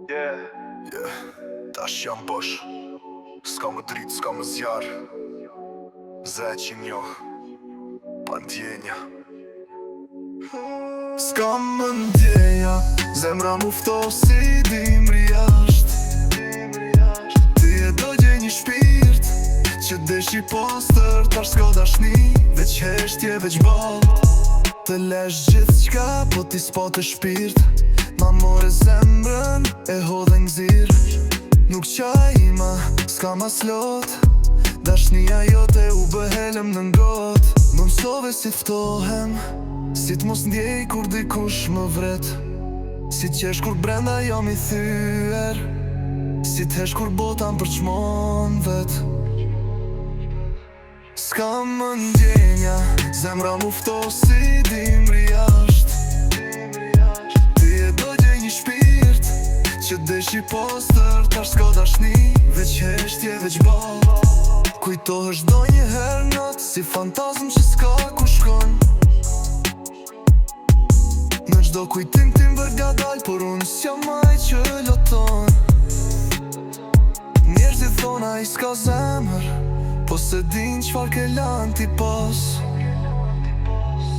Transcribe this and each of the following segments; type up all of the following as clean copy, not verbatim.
Yeah, tash jam bosh. S'ka më dritë, s'ka më zjarë. Zeqin jo, pa ndjenja. S'ka më ndjenja, zemra mu ftosi dimri jasht. Ti e do gjej një shpirt që deshi postër, tash s'ka dashni, veç heshtje, veç balt. Të lesh gjithë qka, po ti s'po të shpirt. Ma more zemrën, e hodhe n'gzir. Nuk qaj ima, s'ka ma slot. Dashnia jote u bëhelem në ngot. Më mësove si ftohem, si t'mos ndjej kur dikush më vret. Si t'qesh kur brenda jam i thyer, si t'hesh kur bota më përçmon vet. S'ka më ndjenja, zemra mu ftosi dimri jasht. Ti e do gjej një shpirt që deshi postër, tash s'ka dashni, veç heshtje, veç balt. Kujtohesh do një her not, si fantazm që s'ka ku shkon. Në gjdo kujtim ti m'vërga dal, por unë s'jam maj që loton. Njerëzit thona i s'ka zemër, po se din qfar ke lan ti pas.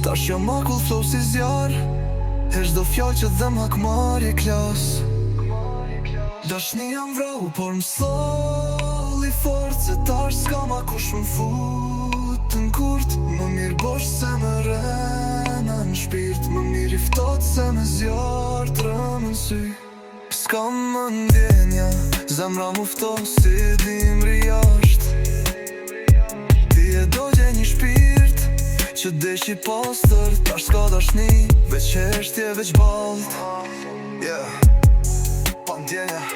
Tash jam makull flow si zjar, hesh do fjall që dhem hakmarje klas. Dashnia m'vrau, por m'solli fort, se tash s'ka ma kush m'fut n'kurt. Më mirë bosh se më rena n'shpirt, më mirë i ftot se me zjarë trëmë n'sy. S'ka më ndjenja, zemra mu ftosi dimri jasht. Ti e do gjej një shpirt që deshi postër, tash s'ka dashni, veç heshtje, veç balt. Pa ndjenja.